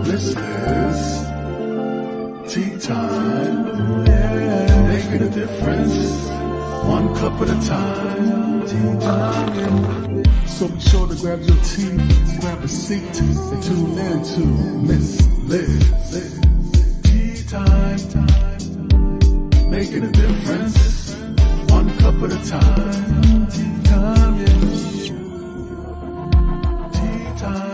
This is tea time. Yeah. Making a difference. One cup at a time. Tea time. So be sure to grab your tea, grab a seat, and tune in to Miss Liz. Tea time. Making a difference. One cup at a time. Tea time, yeah. Tea time.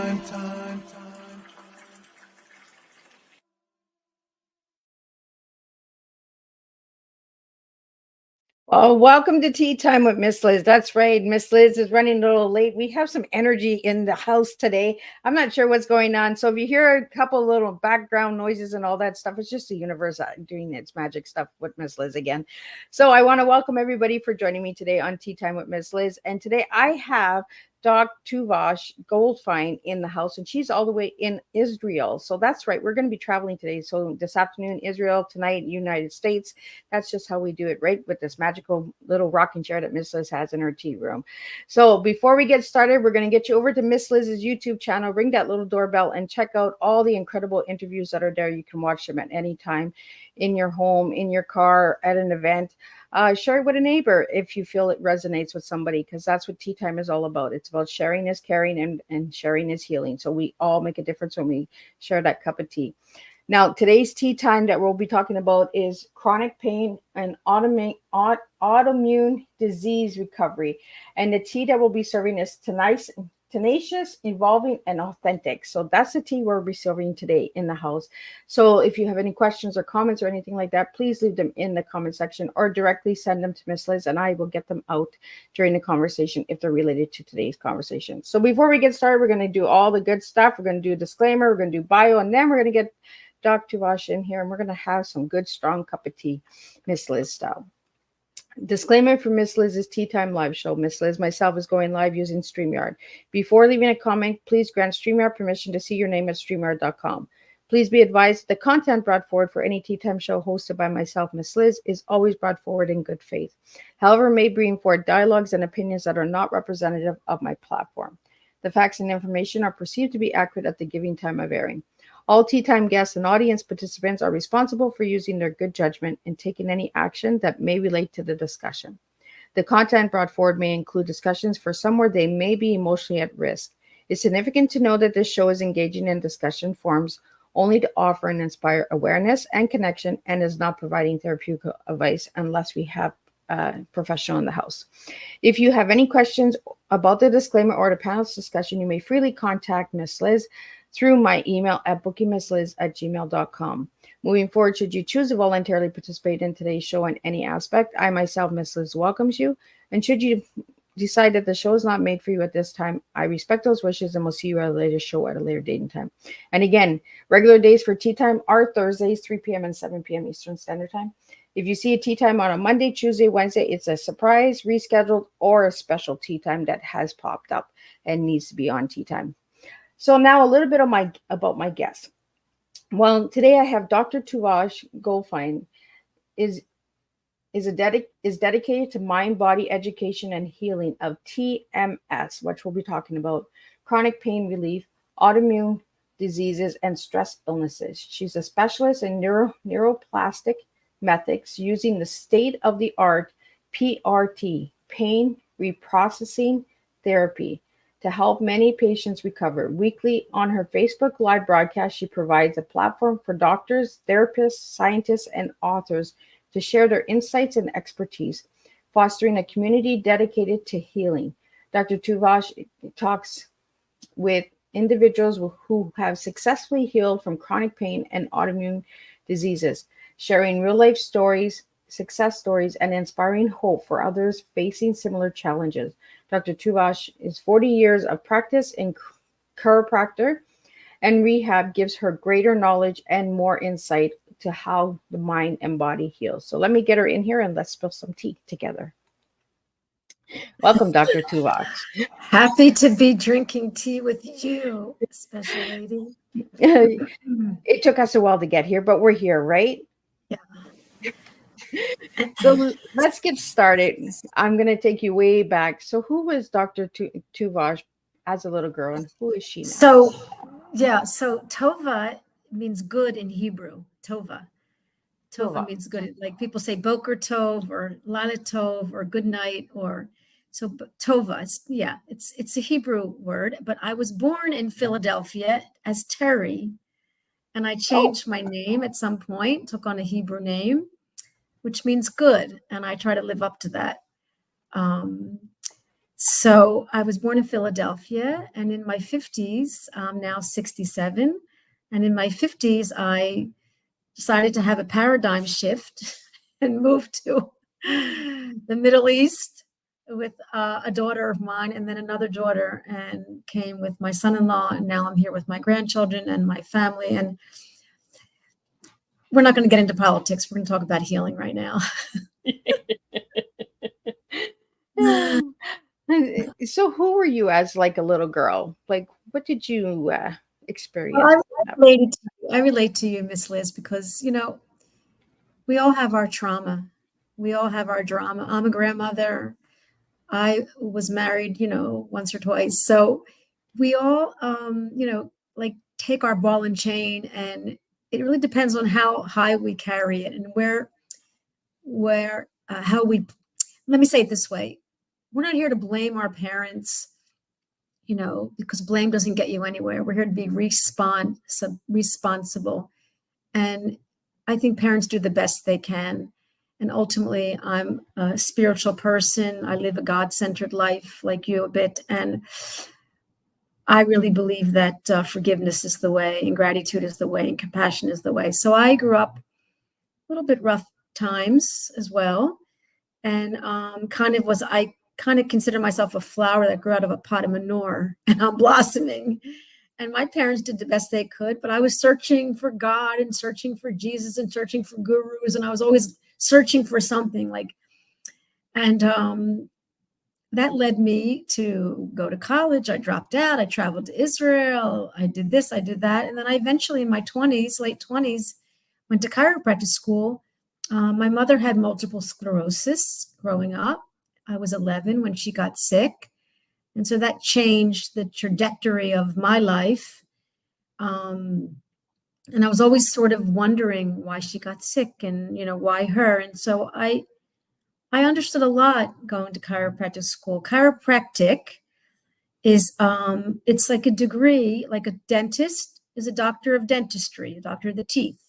Oh, welcome to Tea Time with Miss Liz. That's right. Miss Liz is running a little late. We have some energy in the house today. I'm not sure what's going on. So if you hear a couple little background noises and all that stuff, it's just the universe doing its magic stuff with Miss Liz again. So I want to welcome everybody for joining me today on Tea Time with Miss Liz. And today I have Tovah Goldfine in the house, and she's all the way in Israel. So that's right. We're going to be traveling today. So this afternoon, Israel, tonight, United States. That's just how we do it, right? With this magical little rocking chair that Miss Liz has in her tea room. So before we get started, we're going to get you over to Miss Liz's YouTube channel, ring that little doorbell, and check out all the incredible interviews that are there. You can watch them at any time in your home, in your car, at an event. Share it with a neighbor if you feel it resonates with somebody, because that's what Tea Time is all about. It's about sharing is caring, and sharing is healing. So we all make a difference when we share that cup of tea. Now, today's tea time that we'll be talking about is chronic pain and autoimmune disease recovery. And the tea that we'll be serving is tenacious, evolving, and authentic. So that's the tea we'll be serving today in the house. So if you have any questions or comments or anything like that, please leave them in the comment section or directly send them to Miss Liz, and I will get them out during the conversation if they're related to today's conversation. So before we get started, we're going to do all the good stuff. We're going to do a disclaimer, we're going to do bio, and then we're going to get Dr. Tovah in here, and we're going to have some good, strong cup of tea, Miss Liz style. Disclaimer for Miss Liz's Tea Time live show. Miss Liz, myself, is going live using StreamYard. Before leaving a comment, please grant StreamYard permission to see your name at StreamYard.com. Please be advised the content brought forward for any Tea Time show hosted by myself, Miss Liz, is always brought forward in good faith. However, may bring forward dialogues and opinions that are not representative of my platform. The facts and information are perceived to be accurate at the giving time of airing. All Tea Time guests and audience participants are responsible for using their good judgment and taking any action that may relate to the discussion. The content brought forward may include discussions for some where they may be emotionally at risk. It's significant to know that this show is engaging in discussion forums only to offer and inspire awareness and connection, and is not providing therapeutic advice unless we have a professional in the house. If you have any questions about the disclaimer or the panel's discussion, you may freely contact Miss Liz through my email at bookingmissliz@gmail.com. Moving forward, should you choose to voluntarily participate in today's show in any aspect, I myself, Miss Liz, welcomes you. And should you decide that the show is not made for you at this time, I respect those wishes, and we'll see you at a later show at a later date and time. And again, regular days for Tea Time are Thursdays, 3 p.m. and 7 p.m. Eastern Standard Time. If you see a Tea Time on a Monday, Tuesday, Wednesday, it's a surprise, rescheduled, or a special Tea Time that has popped up and needs to be on Tea Time. So now a little bit about my guest. Well, today I have Dr. Tovah Goldfine is dedicated to mind-body education and healing of TMS, which we'll be talking about, chronic pain relief, autoimmune diseases, and stress illnesses. She's a specialist in neuroplastic methods using the state-of-the-art PRT, pain reprocessing therapy, to help many patients recover. Weekly on her Facebook Live broadcast, she provides a platform for doctors, therapists, scientists, and authors to share their insights and expertise, fostering a community dedicated to healing. Dr. Tovah talks with individuals who have successfully healed from chronic pain and autoimmune diseases, sharing real-life stories, success stories, and inspiring hope for others facing similar challenges. Dr. Tovah is 40 years of practice in chiropractic and rehab, gives her greater knowledge and more insight to how the mind and body heals. So let me get her in here and let's spill some tea together. Welcome, Dr. Tovah. Happy to be drinking tea with you, special lady. It took us a while to get here, but we're here, right? Yeah. So let's get started. I'm going to take you way back. So who was Dr. Tovah as a little girl, and who is she now? So Yeah, so Tovah means good in Hebrew. Tovah. Tovah Tovah. means good. Like people say Boker Tov or Lala Tov or good night or so Tovah. It's a Hebrew word, but I was born in Philadelphia as Terry, and I Oh, changed my name at some point, took on a Hebrew name, which means good, and I try to live up to that. Um, so I was born in Philadelphia, and in my 50s, I'm now 67, and in my 50s, I decided to have a paradigm shift and move to the Middle East with a daughter of mine and then another daughter, and came with my son-in-law, and now I'm here with my grandchildren and my family. And we're not going to get into politics. We're going to talk about healing right now. so who were you as like a little girl? Like, what did you Well, experience? I relate to you, Miss Liz, because we all have our trauma. We all have our drama. I'm a grandmother. I was married, once or twice. So we all, like take our ball and chain, and it really depends on how high we carry it and how we, let me say it this way. We're not here to blame our parents, because blame doesn't get you anywhere. We're here to be responsible. And I think parents do the best they can. And ultimately, I'm a spiritual person. I live a God-centered life like you a bit. And I really believe that forgiveness is the way, and gratitude is the way, and compassion is the way. So I grew up a little bit rough times as well. And I kind of consider myself a flower that grew out of a pot of manure, and I'm blossoming. And my parents did the best they could, but I was searching for God and searching for Jesus and searching for gurus. And I was always searching for something and that led me to go to college. I dropped out. I traveled to Israel. I did this, I did that. And then I eventually in my 20s, late 20s, went to chiropractic school. My mother had multiple sclerosis growing up. I was 11 when she got sick. And so that changed the trajectory of my life. And I was always sort of wondering why she got sick and, why her. And so I understood a lot going to chiropractic school. Chiropractic is, it's like a degree, like a dentist is a doctor of dentistry, a doctor of the teeth.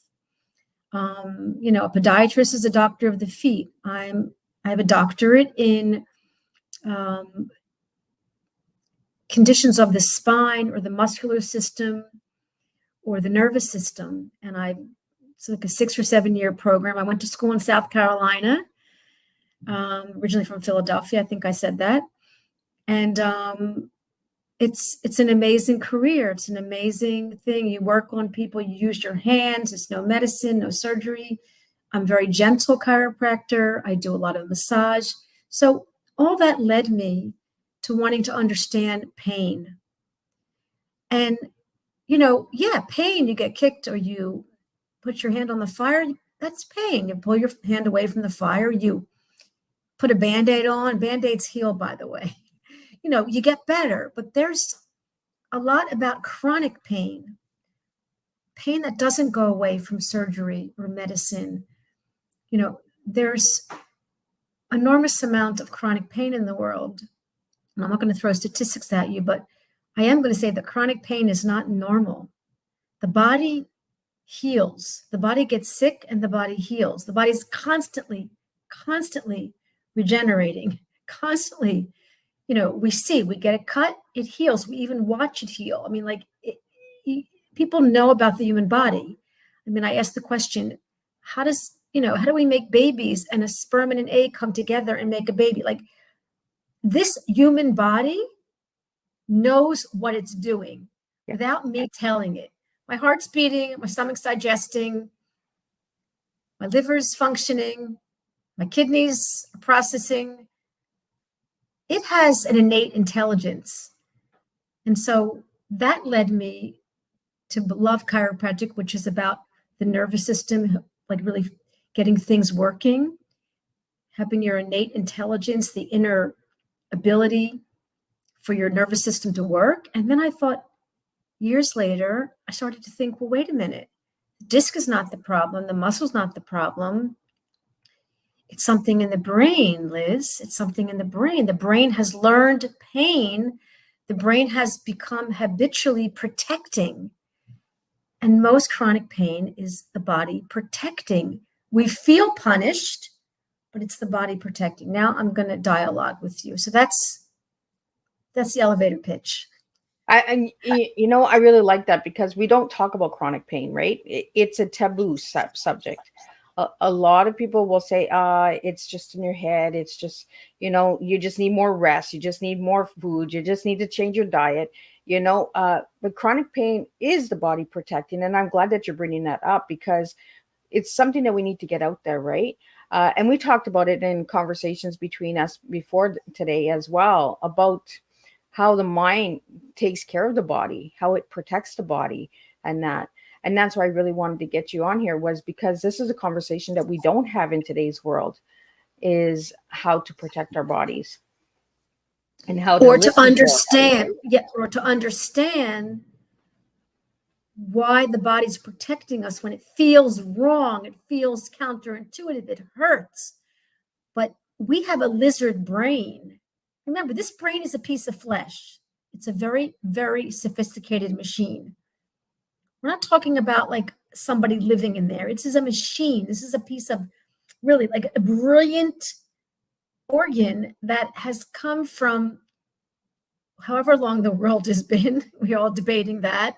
A podiatrist is a doctor of the feet. I have a doctorate in conditions of the spine or the muscular system or the nervous system. And it's like a 6 or 7 year program. I went to school in South Carolina, originally from Philadelphia. I think I said that. And it's an amazing career. It's an amazing thing. You work on people, you use your hands. It's no medicine, no surgery. I'm very gentle chiropractor. I do a lot of massage. So all that led me to wanting to understand pain. And, pain, you get kicked or you put your hand on the fire, that's pain. You pull your hand away from the fire, you put a Band-Aid on. Band-Aids heal, by the way. You get better, but there's a lot about chronic pain that doesn't go away from surgery or medicine. There's enormous amount of chronic pain in the world. And I'm not going to throw statistics at you, but I am going to say that chronic pain is not normal. The body heals. The body gets sick and the body heals. The body's constantly regenerating, constantly. We get a cut, it heals. We even watch it heal. I mean, people know about the human body. I mean, I asked the question, how do we make babies, and a sperm and an egg come together and make a baby? Like, this human body knows what it's doing without me telling it. My heart's beating, my stomach's digesting, my liver's functioning, my kidneys are processing. It has an innate intelligence. And so that led me to love chiropractic, which is about the nervous system, like really getting things working, helping your innate intelligence, the inner ability for your nervous system to work. And then I thought, years later, I started to think, well, wait a minute. The disc is not the problem. The muscle's not the problem. It's something in the brain, Liz. It's something in the brain. The brain has learned pain. The brain has become habitually protecting. And most chronic pain is the body protecting. We feel punished, but it's the body protecting. Now I'm going to dialogue with you. So that's the elevator pitch. I really like that, because we don't talk about chronic pain, right? It's a taboo subject. A lot of people will say, it's just in your head. It's just, you just need more rest. You just need more food. You just need to change your diet, but chronic pain is the body protecting. And I'm glad that you're bringing that up, because it's something that we need to get out there, right? And we talked about it in conversations between us before today as well, about how the mind takes care of the body, how it protects the body, and that's why I really wanted to get you on here, was because this is a conversation that we don't have in today's world, is how to protect our bodies and how to understand, or to understand why the body's protecting us when it feels wrong, it feels counterintuitive, it hurts. But we have a lizard brain. Remember, this brain is a piece of flesh. It's a very, very sophisticated machine. We're not talking about like somebody living in there. This is a machine. This is a piece of really like a brilliant organ that has come from however long the world has been. We're all debating that,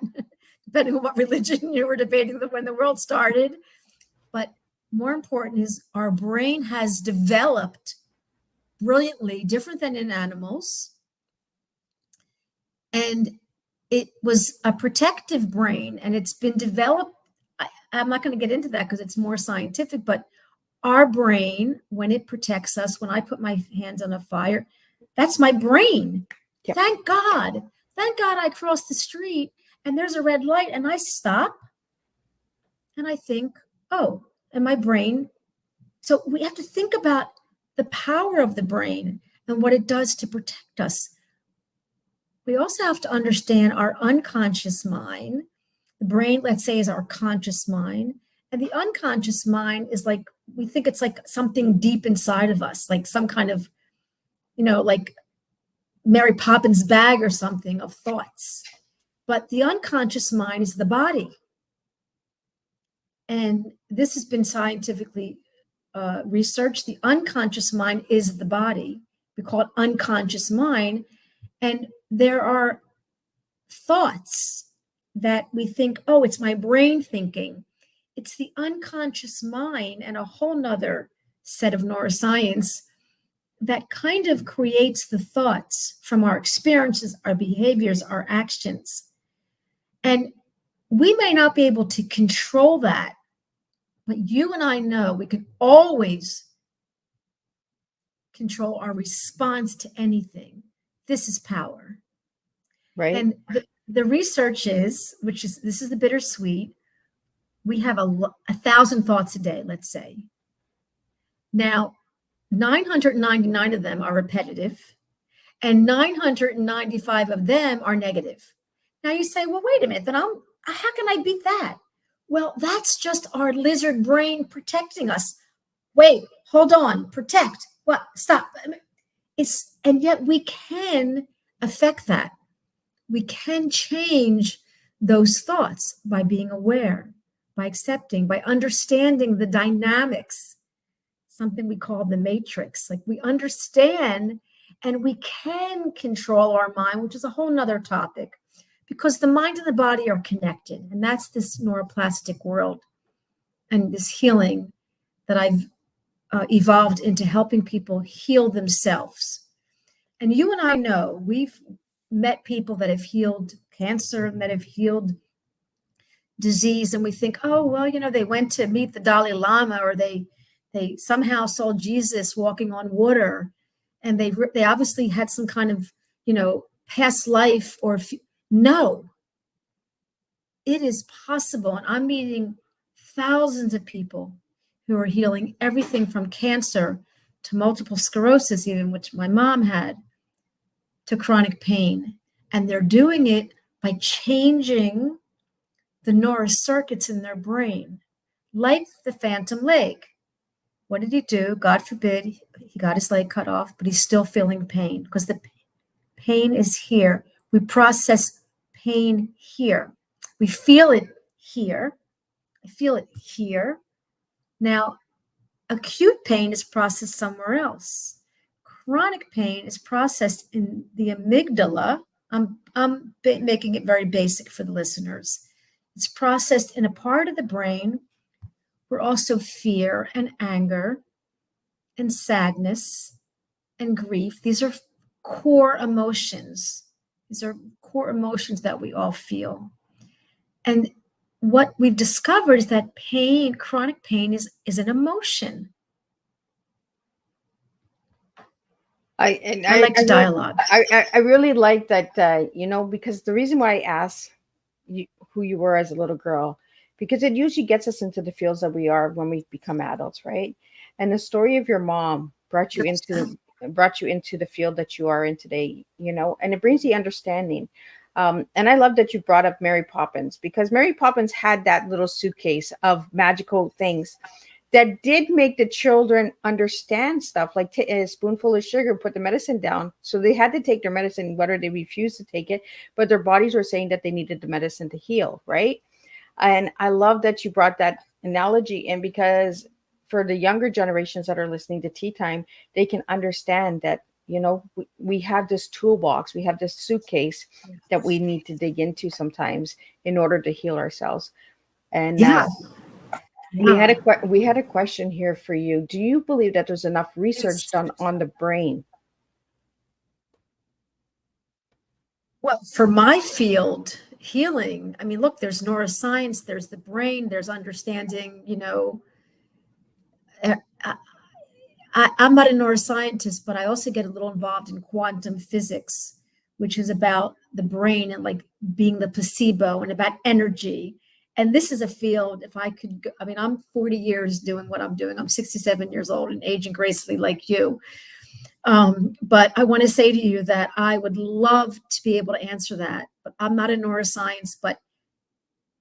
depending on what religion you were debating when the world started. But more important is our brain has developed brilliantly, different than in animals. And it was a protective brain, and it's been developed. I'm not going to get into that because it's more scientific, but our brain, when it protects us, when I put my hands on a fire, that's my brain. Yep. Thank God I crossed the street and there's a red light and I stop and I think, oh, and my brain. So we have to think about the power of the brain and what it does to protect us. We also have to understand our unconscious mind. The brain, let's say, is our conscious mind. And the unconscious mind is like, we think it's like something deep inside of us, like some kind of, like Mary Poppins bag or something of thoughts. But the unconscious mind is the body. And this has been scientifically researched. The unconscious mind is the body. We call it unconscious mind. And there are thoughts that we think, oh, it's my brain thinking. It's the unconscious mind and a whole nother set of neuroscience that kind of creates the thoughts from our experiences, our behaviors, our actions. And we may not be able to control that, but you and I know we can always control our response to anything. This is power. Right. And the research is, this is the bittersweet. We have 1,000 thoughts a day, let's say. Now, 999 of them are repetitive, and 995 of them are negative. Now you say, well, wait a minute, then how can I beat that? Well, that's just our lizard brain protecting us. Wait, hold on, protect. What? Stop. And yet we can affect that. We can change those thoughts by being aware, by accepting, by understanding the dynamics, something we call the matrix. Like we understand and we can control our mind, which is a whole nother topic, because the mind and the body are connected. And that's this neuroplastic world and this healing that I've evolved into helping people heal themselves. And you and I know we've met people that have healed cancer, that have healed disease, and we think, oh, well, they went to meet the Dalai Lama, or they somehow saw Jesus walking on water, and they obviously had some kind of, past life no. It is possible, and I'm meeting thousands of people who are healing everything from cancer to multiple sclerosis, even which my mom had, to chronic pain. And they're doing it by changing the neurocircuits in their brain, like the phantom leg. What did he do? God forbid, he got his leg cut off, but he's still feeling pain because the pain is here. We process pain here. We feel it here. I feel it here. Now, acute pain is processed somewhere else. Chronic pain is processed in the amygdala. I'm making it very basic for the listeners. It's processed in a part of the brain where also fear and anger and sadness and grief, these are core emotions. These are core emotions that we all feel. And what we've discovered is that pain, chronic pain, is an emotion. I like to dialogue. I really like that, because the reason why I asked you who you were as a little girl, because it usually gets us into the fields that we are when we become adults, right? And the story of your mom brought you into the field that you are in today, and it brings the understanding. And I love that you brought up Mary Poppins, because Mary Poppins had that little suitcase of magical things that did make the children understand stuff, like a spoonful of sugar, put the medicine down. So they had to take their medicine, whether they refused to take it, but their bodies were saying that they needed the medicine to heal, right? And I love that you brought that analogy in, because for the younger generations that are listening to Tea Time, they can understand that, we have this toolbox, we have this suitcase that we need to dig into sometimes in order to heal ourselves. And we had a question here for you. Do you believe that there's enough research done on the brain? Well, for my field, healing, I mean, look, there's neuroscience, there's the brain, there's understanding, I'm not a neuroscientist, but I also get a little involved in quantum physics, which is about the brain and like being the placebo and about energy. And this is a field, if I could, I'm 40 years doing what I'm doing. I'm 67 years old and aging gracefully like you. But I want to say to you that I would love to be able to answer that, but I'm not a neuroscience, but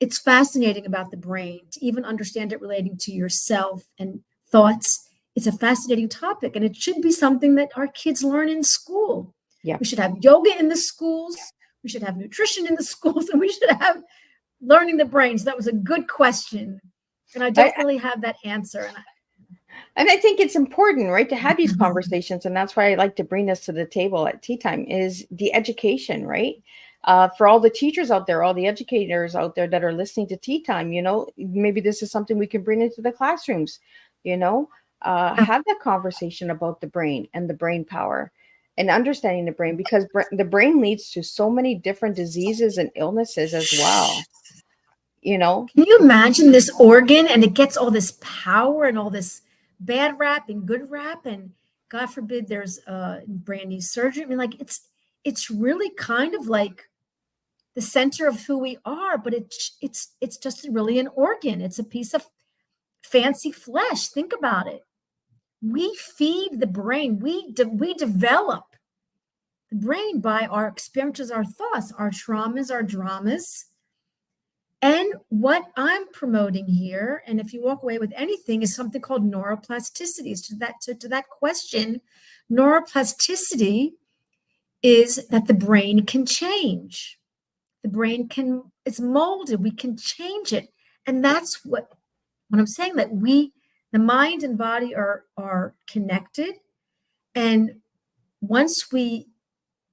it's fascinating about the brain to even understand it relating to yourself and thoughts. It's a fascinating topic, and it should be something that our kids learn in school. Yeah. We should have yoga in the schools. We should have nutrition in the schools, and we should have learning the brains. That was a good question. And I don't really have that answer. And I think it's important, right, to have these conversations. And that's why I like to bring this to the table at Tea Time, is the education, right? For all the teachers out there, all the educators out there that are listening to Tea Time, maybe this is something we can bring into the classrooms, have that conversation about the brain and the brain power and understanding the brain, because the brain leads to so many different diseases and illnesses as well. Can you imagine this organ, and it gets all this power and all this bad rap and good rap, and God forbid there's brain knee surgery. Like it's really kind of like the center of who we are, but it's just really an organ. It's a piece of fancy flesh. Think about it. We feed the brain. We develop the brain by our experiences, our thoughts, our traumas, our dramas. And what I'm promoting here, and if you walk away with anything, is something called neuroplasticity. To that question, neuroplasticity is that the brain can change. The brain it's molded. We can change it. And that's what I'm saying, that the mind and body are connected. And once we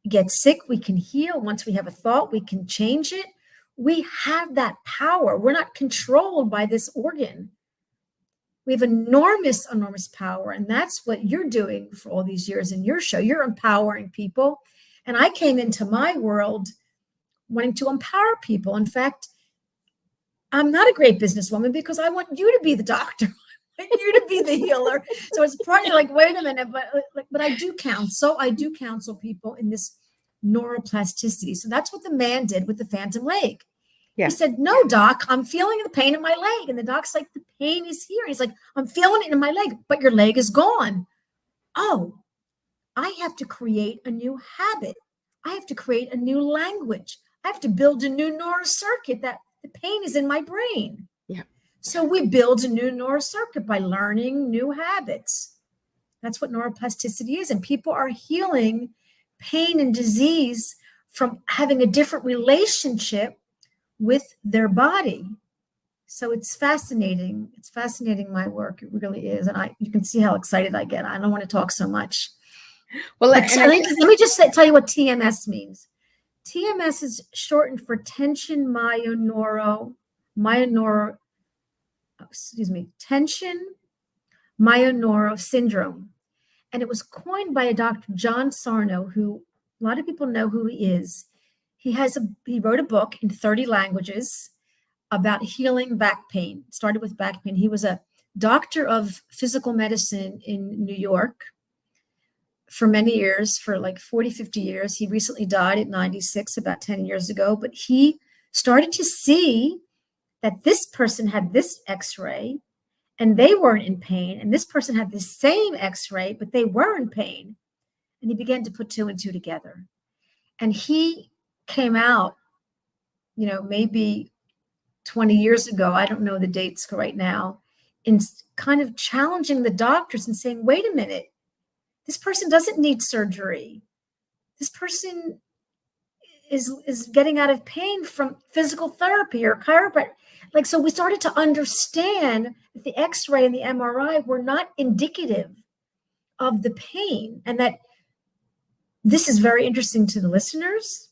get sick, we can heal. Once we have a thought, we can change it. We have that power. We're not controlled by this organ. We have enormous power. And that's what you're doing for all these years in your show. You're empowering people. And I came into my world wanting to empower people. In fact, I'm not a great businesswoman because I want you to be the doctor. I want you to be the healer. So it's partly like, wait a minute, but I do counsel. I do counsel people in this neuroplasticity. So that's what the man did with the phantom leg. Yeah. He said, no, doc, I'm feeling the pain in my leg. And the doc's like, the pain is here. He's like, I'm feeling it in my leg, but your leg is gone. Oh, I have to create a new habit. I have to create a new language. I have to build a new neural circuit. That the pain is in my brain. Yeah. So we build a new neural circuit by learning new habits. That's what neuroplasticity is. And people are healing pain and disease from having a different relationship with their body. So it's fascinating. It's fascinating, my work. It really is. And you can see how excited I get. I don't want to talk so much. Well, Let me just tell you what TMS means. TMS is shortened for tension tension myoneural syndrome. And it was coined by a Dr. John Sarno, who a lot of people know who he is. He wrote a book in 30 languages about healing back pain. It started with back pain. He was a doctor of physical medicine in New York for many years, for like 40, 50 years. He recently died at 96, about 10 years ago. But he started to see that this person had this x-ray and they weren't in pain. And this person had the same x-ray, but they were in pain. And he began to put 2 and 2 together. And he came out, maybe 20 years ago, I don't know the dates right now, in kind of challenging the doctors and saying, wait a minute, this person doesn't need surgery. This person is getting out of pain from physical therapy or chiropractic. So we started to understand that the x-ray and the MRI were not indicative of the pain, and that this is very interesting to the listeners.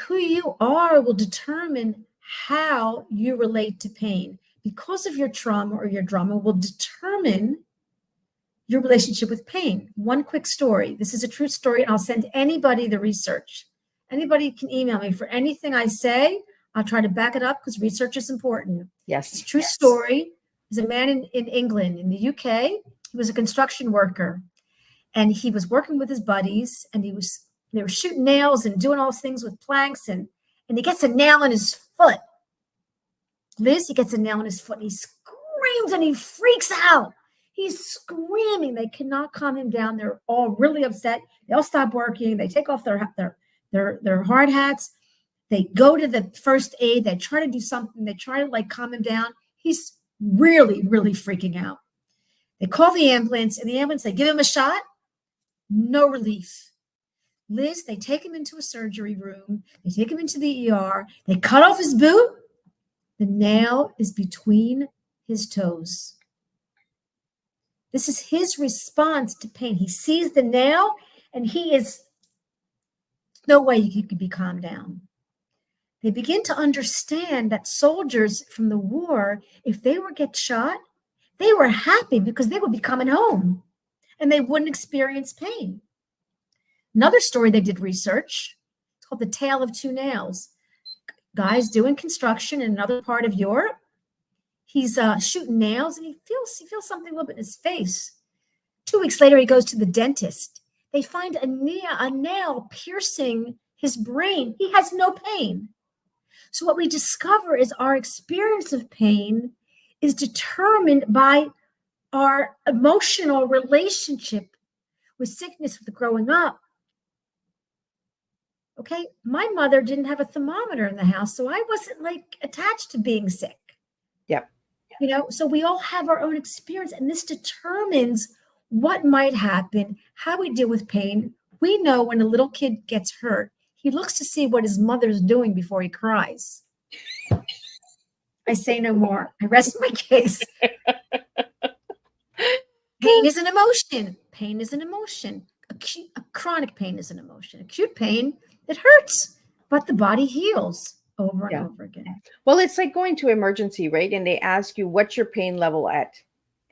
Who you are will determine how you relate to pain. Because of your trauma or your drama will determine your relationship with pain. One quick story. This is a true story, and I'll send anybody the research. Anybody can email me for anything I say. I'll try to back it up because research is important. Yes. It's a true story. There's a man in England, in the UK. He was a construction worker, and he was working with his buddies, and they were shooting nails and doing all those things with planks, and he gets a nail in his foot. Liz, he gets a nail in his foot, and he screams and he freaks out. He's screaming. They cannot calm him down. They're all really upset. They all stop working. They take off their hard hats. They go to the first aid. They try to do something. They try to calm him down. He's really, really freaking out. They call the ambulance. In the ambulance, they give him a shot. No relief. Liz, they take him into a surgery room. They take him into the ER. They cut off his boot. The nail is between his toes. This is his response to pain. He sees the nail, and no way he could be calmed down. They begin to understand that soldiers from the war, if they would get shot, they were happy because they would be coming home and they wouldn't experience pain. Another story, they did research. It's called The Tale of Two Nails. Guy's doing construction in another part of Europe. He's shooting nails, and he feels something a little bit in his face. 2 weeks later, he goes to the dentist. They find a nail piercing his brain. He has no pain. So what we discover is our experience of pain is determined by our emotional relationship with sickness, with growing up. Okay, my mother didn't have a thermometer in the house, so I wasn't attached to being sick. Yep. So we all have our own experience, and this determines what might happen, how we deal with pain. We know when a little kid gets hurt, he looks to see what his mother's doing before he cries. I say no more. I rest my case. Pain is an emotion. Pain is an emotion. Chronic pain is an emotion. Acute pain, it hurts, but the body heals over and over again. Well, it's like going to emergency, right? And they ask you, what's your pain level at?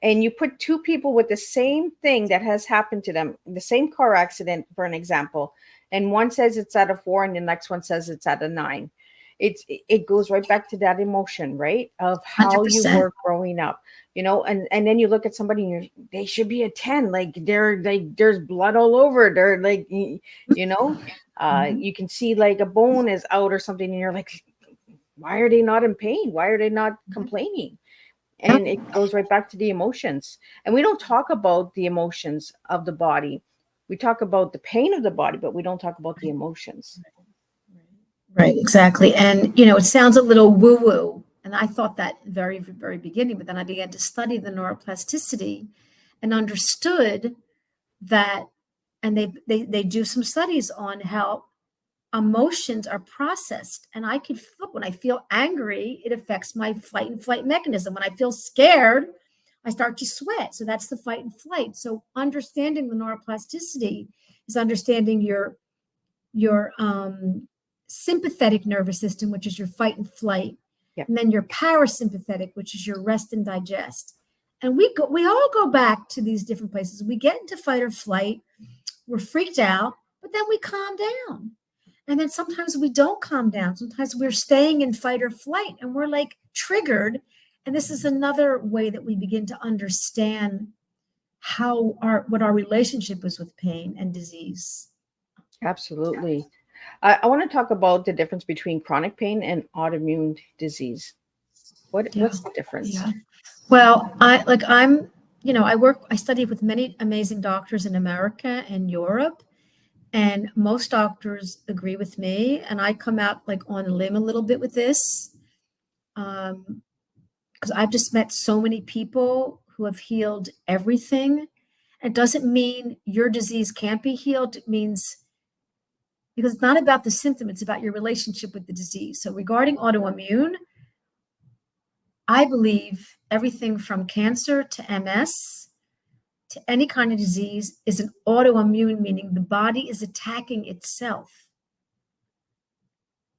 And you put 2 people with the same thing that has happened to them, the same car accident, for an example, and one says it's at a 4 and the next one says it's at a 9. It goes right back to that emotion, right? Of how 100%. you were growing up, and then you look at somebody and they should be a 10, there's blood all over. They're you can see a bone is out or something, and you're like, why are they not in pain? Why are they not complaining? And it goes right back to the emotions. And we don't talk about the emotions of the body. We talk about the pain of the body, but we don't talk about the emotions. Right, exactly. And, it sounds a little woo-woo. And I thought that very, very beginning, but then I began to study the neuroplasticity and understood that, and they do some studies on how emotions are processed. And I could feel, when I feel angry, it affects my fight and flight mechanism. When I feel scared, I start to sweat. So that's the fight and flight. So understanding the neuroplasticity is understanding your sympathetic nervous system, which is your fight and flight, Yeah. and then your parasympathetic, which is your rest and digest. And we all go back to these different places. We get into fight or flight, we're freaked out, but then we calm down. And then sometimes we don't calm down. Sometimes we're staying in fight or flight and we're like triggered. And this is another way that we begin to understand what our relationship is with pain and disease. Absolutely. I want to talk about the difference between chronic pain and autoimmune disease. What's the difference? Yeah. Well, I study with many amazing doctors in America and Europe, and most doctors agree with me. And I come out like on a limb a little bit with this, because I've just met so many people who have healed everything. It doesn't mean your disease can't be healed. It means, because it's not about the symptom, it's about your relationship with the disease. So regarding autoimmune, I believe everything from cancer to MS to any kind of disease is an autoimmune, meaning the body is attacking itself.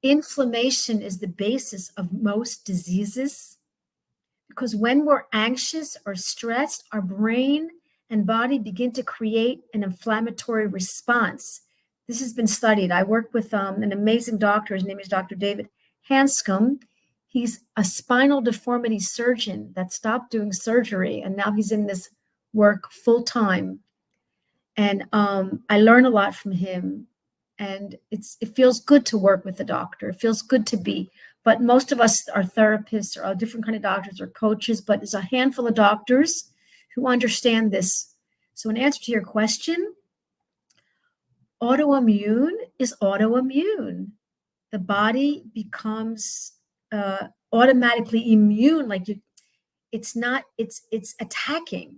Inflammation is the basis of most diseases, because when we're anxious or stressed, our brain and body begin to create an inflammatory response. This has been studied. I work with an amazing doctor. His name is Dr. David Hanscom. He's a spinal deformity surgeon that stopped doing surgery, and now he's in this work full time. And I learn a lot from him, and it feels good to work with a doctor. It feels good to be. But most of us are therapists or are different kind of doctors or coaches, but there's a handful of doctors who understand this. So in answer to your question, autoimmune is autoimmune. The body becomes automatically immune. It's attacking.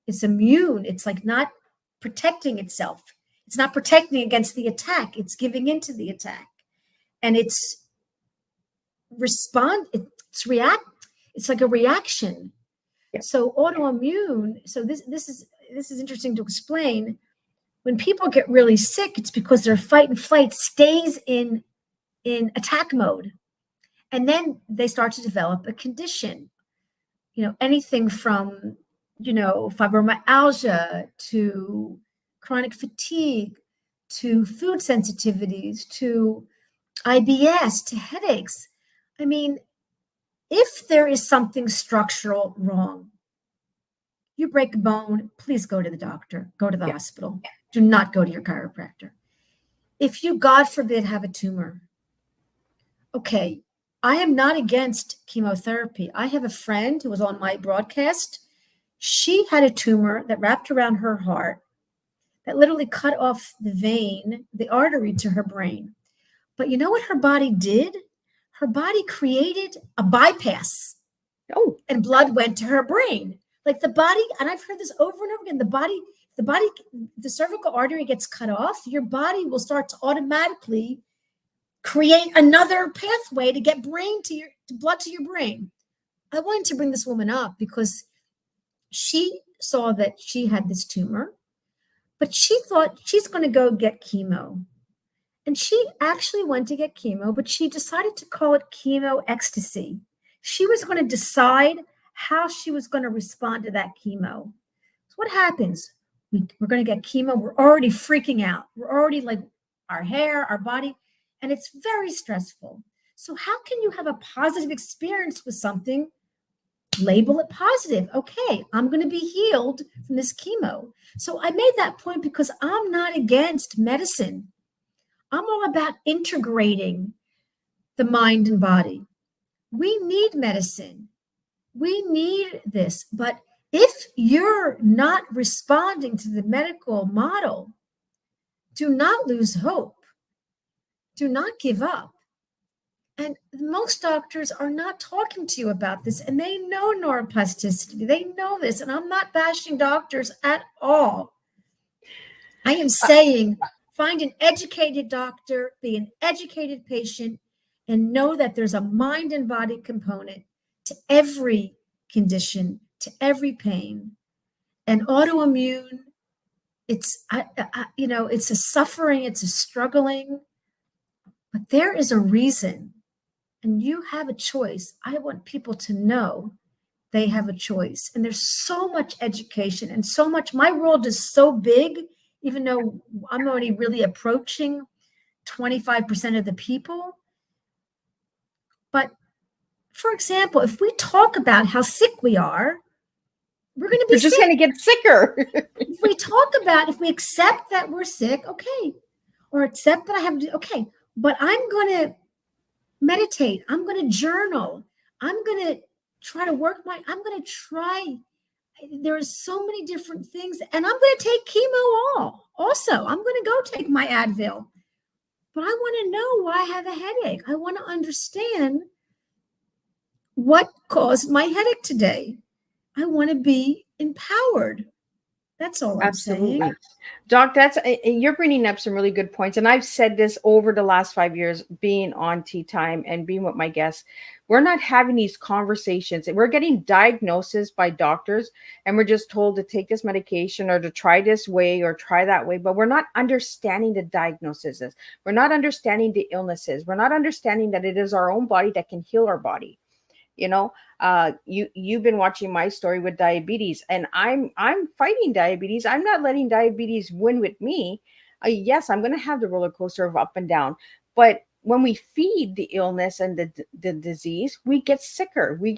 It's immune. It's like not protecting itself. It's not protecting against the attack. It's giving into the attack. And it's like a reaction. Yeah. So autoimmune, this is interesting to explain. When people get really sick, it's because their fight and flight stays in attack mode. And then they start to develop a condition, anything from, fibromyalgia to chronic fatigue, to food sensitivities, to IBS, to headaches. I mean, if there is something structural wrong, you break a bone, please go to the doctor, go to the hospital. Do not go to your chiropractor. If you, God forbid, have a tumor, okay, I am not against chemotherapy. I have a friend who was on my broadcast. She had a tumor that wrapped around her heart that literally cut off the vein, the artery to her brain. But you know what her body did? Her body created a bypass. Oh, and blood went to her brain. Like the body, and I've heard this over and over again, the cervical artery gets cut off, your body will start to automatically create another pathway to get blood to your brain. I wanted to bring this woman up because she saw that she had this tumor, but she thought she's going to go get chemo. And she actually went to get chemo, but she decided to call it chemo ecstasy. She was going to decide how she was going to respond to that chemo. So what happens? We're going to get chemo. We're already freaking out. We're already like our hair, our body, and it's very stressful. So how can you have a positive experience with something? Label it positive. Okay, I'm going to be healed from this chemo. So I made that point because I'm not against medicine. I'm all about integrating the mind and body. We need medicine. We need this. But if you're not responding to the medical model, do not lose hope. Do not give up. And most doctors are not talking to you about this, and they know neuroplasticity. They know this, and I'm not bashing doctors at all. I am saying find an educated doctor, be an educated patient, and know that there's a mind and body component to every condition, to every pain. And autoimmune, it's it's a suffering, it's a struggling, but there is a reason, and you have a choice. I want people to know they have a choice, and there's so much education and so much. My world is so big, even though I'm already really approaching 25% of the people. But for example, if we talk about how sick we are, we're going to be You're just sick. going to get sicker. If we accept that we're sick, okay, or accept that I have to, okay, but I'm going to meditate. I'm going to journal. I'm going to try to work I'm going to try. There are so many different things, and I'm going to take chemo also. I'm going to go take my Advil, but I want to know why I have a headache. I want to understand what caused my headache today. I want to be empowered. That's all I'm Absolutely. saying. Doc, you're bringing up some really good points. And I've said this over the last 5 years, being on Teatime and being with my guests. We're not having these conversations. We're getting diagnoses by doctors, and we're just told to take this medication or to try this way or try that way. But we're not understanding the diagnoses. We're not understanding the illnesses. We're not understanding that it is our own body that can heal our body. You've been watching my story with diabetes, and I'm fighting diabetes. I'm not letting diabetes win with me. Yes, I'm going to have the roller coaster of up and down, but when we feed the illness and the disease, we get sicker. We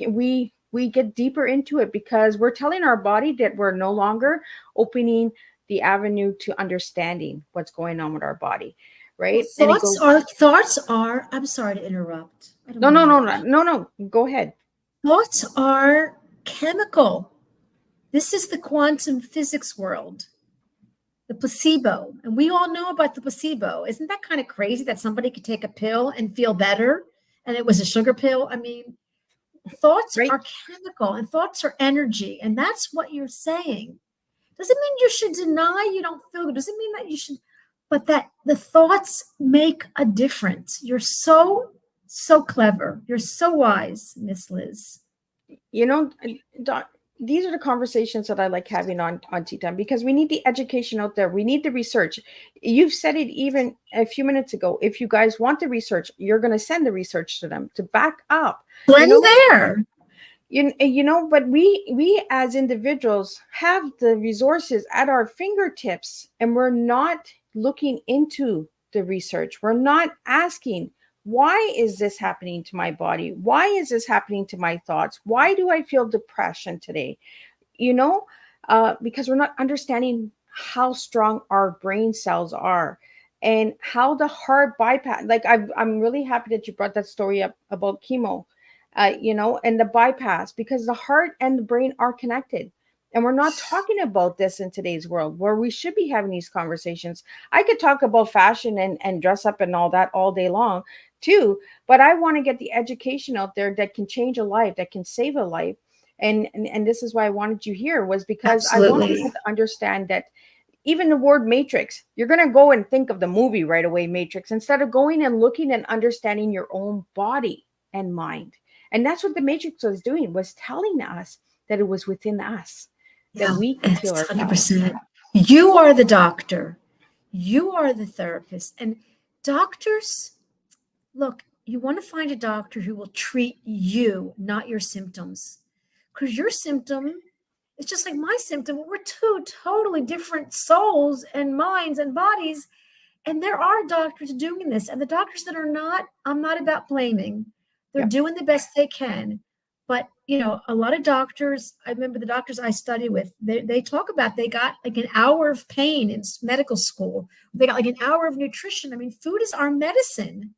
get deeper into it because we're telling our body that we're no longer opening the avenue to understanding what's going on with our body, right? Thoughts are. I'm sorry to interrupt. No. Go ahead. Thoughts are chemical. This is the quantum physics world, the placebo. And we all know about the placebo. Isn't that kind of crazy that somebody could take a pill and feel better? And it was a sugar pill. I mean, thoughts are chemical, and thoughts are energy. And that's what you're saying. Doesn't mean you should deny you don't feel good. Doesn't mean that you should, but that the thoughts make a difference. You're so clever. You're so wise, Miss Liz. Doc, these are the conversations that I like having on Teatime, because we need the education out there. We need the research. You've said it even a few minutes ago. If you guys want the research, you're going to send the research to them to back up. When there. But we as individuals have the resources at our fingertips, and we're not looking into the research. We're not asking, why is this happening to my body? Why is this happening to my thoughts? Why do I feel depression today? Because we're not understanding how strong our brain cells are and how the heart bypass. Like I'm really happy that you brought that story up about chemo, and the bypass, because the heart and the brain are connected. And we're not talking about this in today's world, where we should be having these conversations. I could talk about fashion and dress up and all that all day long too, but I want to get the education out there that can change a life, that can save a life. And this is why I wanted you here, was because Absolutely. I want people to understand that even the word matrix, you're going to go and think of the movie right away, Matrix, instead of going and looking and understanding your own body and mind. And that's what the Matrix was doing, was telling us that it was within us, that we can heal ourselves. 100%. You are the doctor. You are the therapist. And doctors, look, you want to find a doctor who will treat you, not your symptoms. Because your symptom is just like my symptom. We're two totally different souls and minds and bodies. And there are doctors doing this. And the doctors that are not, I'm not about blaming. They're doing the best they can. But, a lot of doctors, I remember the doctors I study with, they talk about they got like an hour of pain in medical school. They got like an hour of nutrition. I mean, food is our medicine.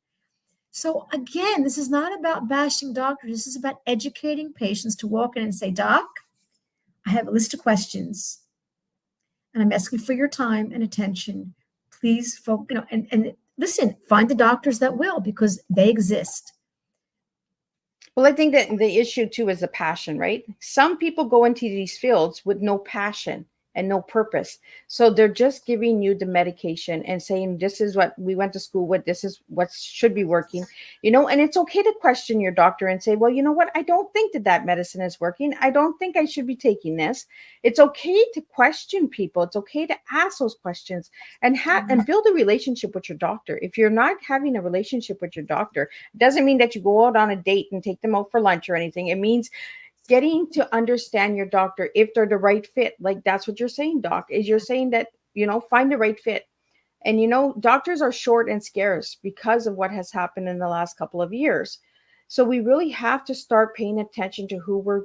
So again, this is not about bashing doctors. This is about educating patients to walk in and say, Doc, I have a list of questions, and I'm asking for your time and attention. Please, and listen, find the doctors that will, because they exist. Well, I think that the issue too is the passion, right? Some people go into these fields with no passion and no purpose. So they're just giving you the medication and saying, this is what we went to school with, this is what should be working, and it's okay to question your doctor and say, well, you know what? I don't think that that medicine is working. I don't think I should be taking this. It's okay to question people. It's okay to ask those questions and and build a relationship with your doctor. If you're not having a relationship with your doctor, doesn't mean that you go out on a date and take them out for lunch or anything. It means getting to understand your doctor, if they're the right fit. Like that's what you're saying, doc, is you're saying that, find the right fit. And, doctors are short and scarce because of what has happened in the last couple of years. So we really have to start paying attention to who we're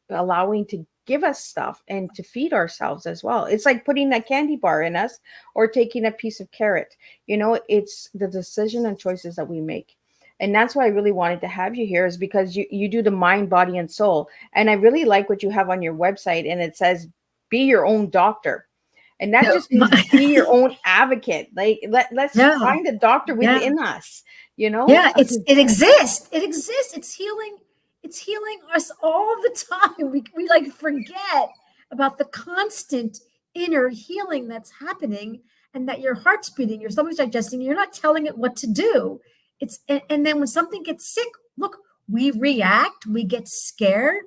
allowing to give us stuff and to feed ourselves as well. It's like putting a candy bar in us or taking a piece of carrot. It's the decision and choices that we make. And that's why I really wanted to have you here, is because you do the mind, body, and soul. And I really like what you have on your website. And it says, be your own doctor. And that just means be your own advocate. Like let's find the doctor within us, Yeah, it exists. It exists. It's healing. It's healing us all the time. We like forget about the constant inner healing that's happening, and that your heart's beating, your stomach's digesting, you're not telling it what to do. And then when something gets sick, look, we react, we get scared.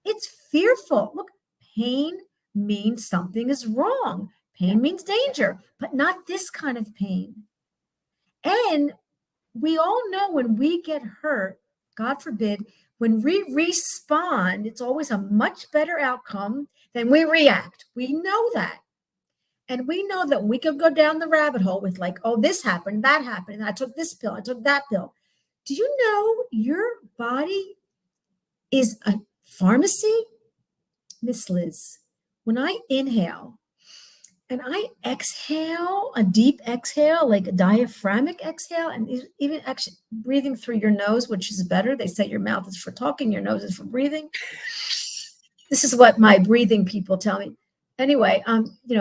It's fearful. Look, pain means something is wrong. Pain means danger, but not this kind of pain. And we all know when we get hurt, God forbid, when we respond, it's always a much better outcome than we react. We know that. And we know that we can go down the rabbit hole with like, oh, this happened, that happened, and I took this pill, I took that pill. Do you know your body is a pharmacy? Miss Liz, when I inhale and I exhale, a deep exhale, like a diaphragmic exhale, and even actually breathing through your nose, which is better. They say your mouth is for talking, your nose is for breathing. This is what my breathing people tell me. Anyway,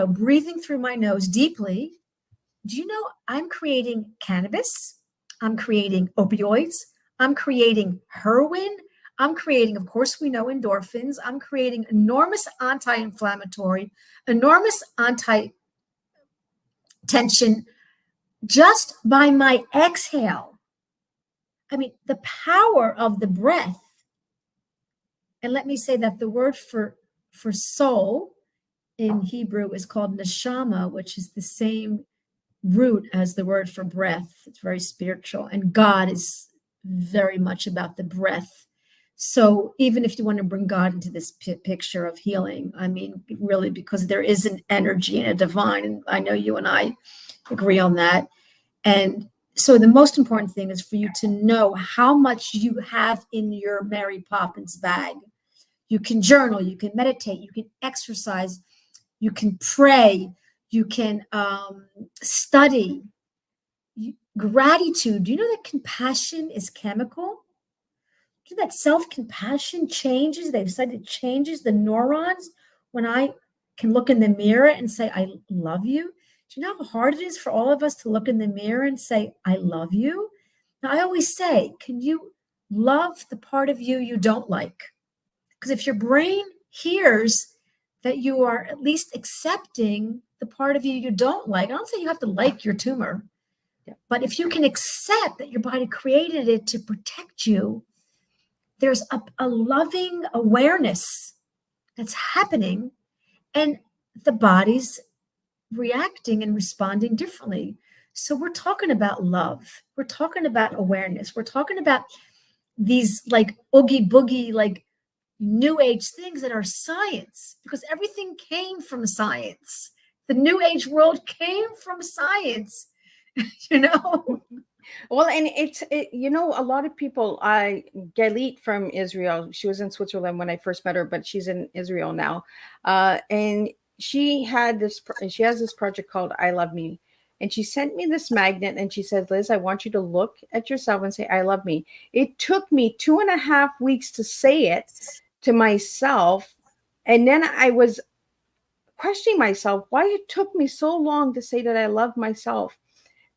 breathing through my nose deeply. Do you know I'm creating cannabis? I'm creating opioids. I'm creating heroin. I'm creating, of course, we know endorphins. I'm creating enormous anti-inflammatory, enormous anti-tension just by my exhale. I mean, the power of the breath. And let me say that the word for soul in Hebrew is called neshama, which is the same root as the word for breath. It's very spiritual. And God is very much about the breath. So even if you want to bring God into this picture of healing, I mean, really, because there is an energy and a divine, and I know you and I agree on that. And so the most important thing is for you to know how much you have in your Mary Poppins bag. You can journal, you can meditate, you can exercise, you can pray, you can study. Gratitude. Do you know that compassion is chemical? Do you know that self-compassion changes? They've said it changes the neurons when I can look in the mirror and say, I love you. Do you know how hard it is for all of us to look in the mirror and say, I love you? Now, I always say, can you love the part of you you don't like? Because if your brain hears that you are at least accepting the part of you you don't like, I don't say you have to like your tumor, but if you can accept that your body created it to protect you, there's a loving awareness that's happening, and the body's reacting and responding differently. So we're talking about love. We're talking about awareness. We're talking about these like oogie boogie, like new age things that are science, because everything came from science. The new age world came from science, Well, and a lot of people, Galit from Israel, she was in Switzerland when I first met her, but she's in Israel now. And she has this project called I Love Me. And she sent me this magnet and she said, Liz, I want you to look at yourself and say, I love me. It took me 2.5 weeks to say it to myself. And then I was questioning myself why it took me so long to say that I love myself.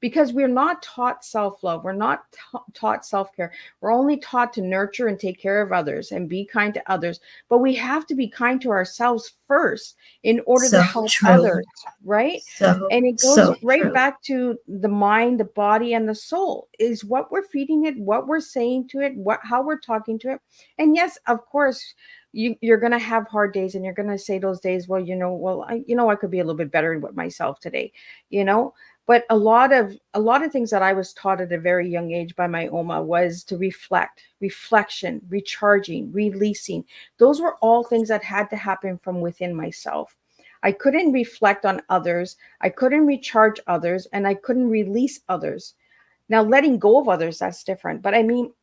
because we're not taught self-love. We're not taught self-care. We're only taught to nurture and take care of others and be kind to others. But we have to be kind to ourselves first in order to So help true. others, right? So, And it goes so right true. back to the mind, the body, and the soul. Is what we're feeding it, what we're saying to it, how we're talking to it. And yes, of course, you're going to have hard days, and you're going to say those days, well, I could be a little bit better with myself today, but a lot of things that I was taught at a very young age by my Oma was to reflection, recharging, releasing. Those were all things that had to happen from within myself. I couldn't reflect on others, I couldn't recharge others, and I couldn't release others. Now, letting go of others, that's different, but I mean,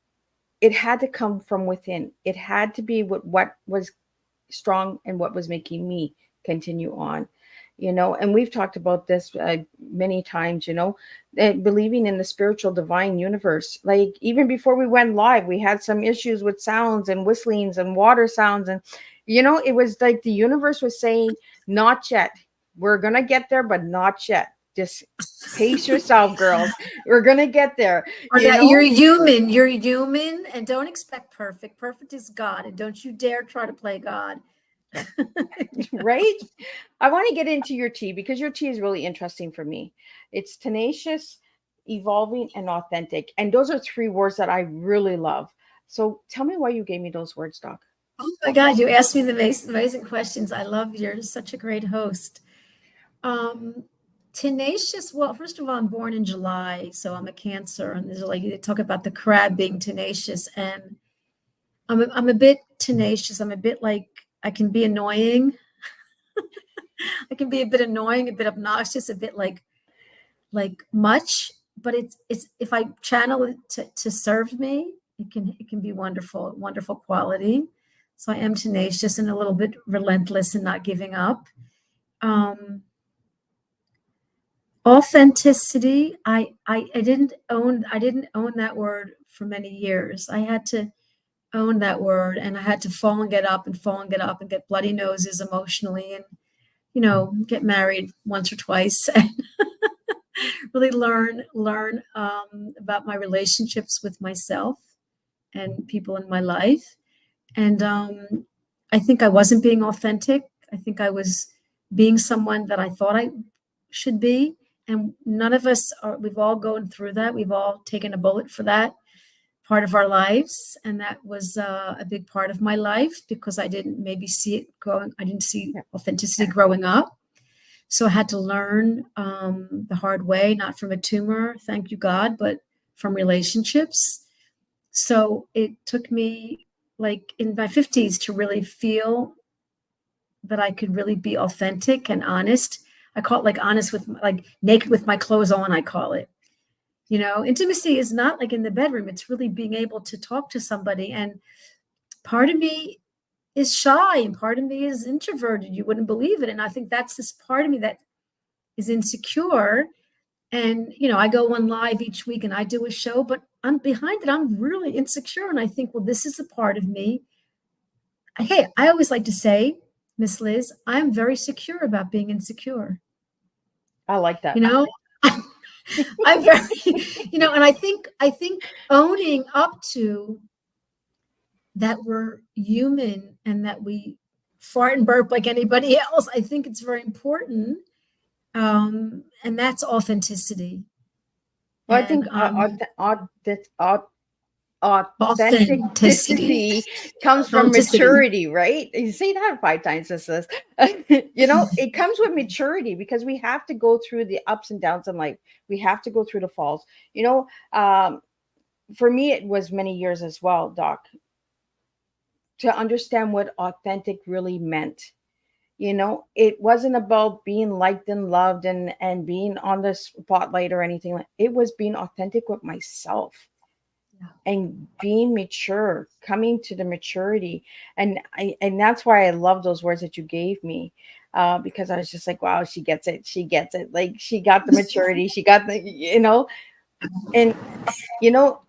it had to come from within. It had to be what was strong and what was making me continue on, and we've talked about this many times, believing in the spiritual divine universe. Like, even before we went live, we had some issues with sounds and whistlings and water sounds. And, it was like the universe was saying, not yet. We're going to get there, but not yet. Just pace yourself, girls. We're going to get there. You're human, and don't expect perfect. Perfect is God, and don't you dare try to play God. Right? I want to get into your tea, because your tea is really interesting for me. It's tenacious, evolving, and authentic. And those are 3 words that I really love. So tell me why you gave me those words, Doc. Oh my God, you asked me the amazing questions. I love you. You're such a great host. Tenacious. Well, first of all, I'm born in July, so I'm a Cancer, and there's they talk about the crab being tenacious, and I'm a bit tenacious. I'm a bit like, I can be annoying. I can be a bit annoying, a bit obnoxious, a bit like much. But it's if I channel it to serve me, it can be wonderful quality. So I am tenacious and a little bit relentless and not giving up. Authenticity. I didn't own that word for many years. I had to own that word, and I had to fall and get up and get bloody noses emotionally, and get married once or twice, and really learn about my relationships with myself and people in my life. And I think I wasn't being authentic. I think I was being someone that I thought I should be. And none of us are. We've all gone through that. We've all taken a bullet for that part of our lives. And that was a big part of my life, because I didn't maybe see it growing. I didn't see authenticity growing up. So I had to learn the hard way, not from a tumor, thank you God, but from relationships. So it took me like in my 50s to really feel that I could really be authentic and honest. I call it like honest with, like naked with my clothes on, I call it. Intimacy is not like in the bedroom. It's really being able to talk to somebody. And part of me is shy and part of me is introverted. You wouldn't believe it. And I think that's this part of me that is insecure. And, I go on live each week and I do a show, but I'm behind it. I'm really insecure. And I think, well, this is a part of me. Hey, I always like to say, Miss Liz, I'm very secure about being insecure. I like that. I'm very, and I think owning up to that we're human and that we fart and burp like anybody else, I think it's very important. And that's authenticity. Well, I think authenticity comes from maturity, right? You say that 5 times, Liz. It comes with maturity, because we have to go through the ups and downs in life. We have to go through the falls. For me, it was many years as well, Doc, to understand what authentic really meant. It wasn't about being liked and loved and being on the spotlight or anything. It was being authentic with myself. And being mature, coming to the maturity. And that's why I love those words that you gave me, because I was just like, wow, she gets it. She gets it. Like, she got the maturity. She got the, and,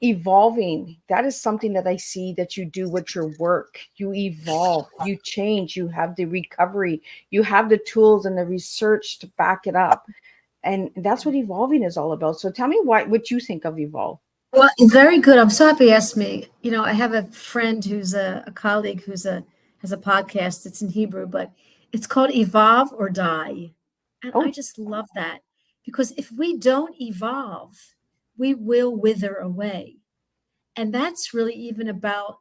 evolving. That is something that I see that you do with your work. You evolve, you change, you have the recovery, you have the tools and the research to back it up. And that's what evolving is all about. So tell me what you think of evolve. Well, very good. I'm so happy you asked me. I have a friend who's a colleague who's has a podcast. It's in Hebrew, but it's called Evolve or Die. And Oh, I just love that, because if we don't evolve, we will wither away. And that's really even about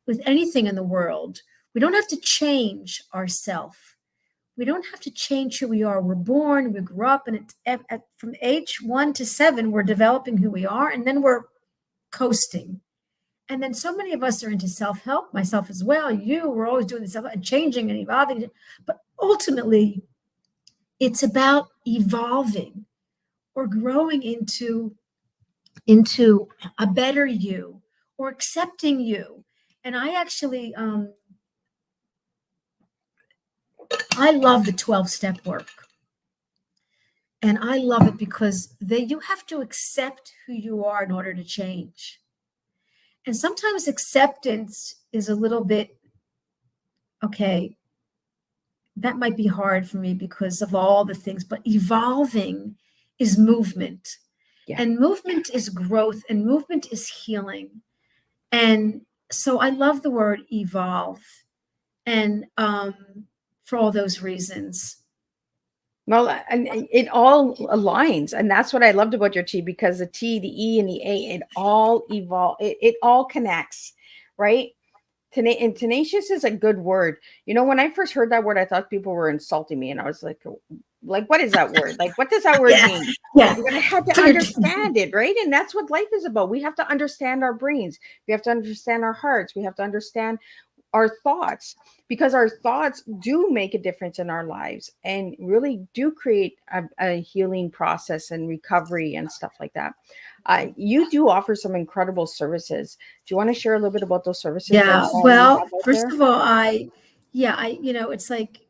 with anything in the world. We don't have to change ourselves. We don't have to change who we are. We're born, we grew up, and it's from age 1 to 7, we're developing who we are, and then we're coasting. And then so many of us are into self-help, myself as well. We're always doing the self and changing and evolving. But ultimately, it's about evolving or growing into a better you, or accepting you. And I actually, I love the 12-step work. And I love it because you have to accept who you are in order to change. And sometimes acceptance is a little bit, okay, that might be hard for me because of all the things, but evolving is movement. Yeah. And movement is growth, and movement is healing. And so I love the word evolve, and for all those reasons. Well, and it all aligns, and that's what I loved about your T, because the T, the E, and the A, it all evolve. It all connects, right? And tenacious is a good word. When I first heard that word, I thought people were insulting me, and I was like, what is that word? Like, what does that word mean? Yeah. But I had to understand it, right? And that's what life is about. We have to understand our brains. We have to understand our hearts. We have to understand our thoughts, because our thoughts do make a difference in our lives and really do create a healing process and recovery and stuff like that. You do offer some incredible services. Do you want to share a little bit about those services? Yeah. Well, first of all, it's like,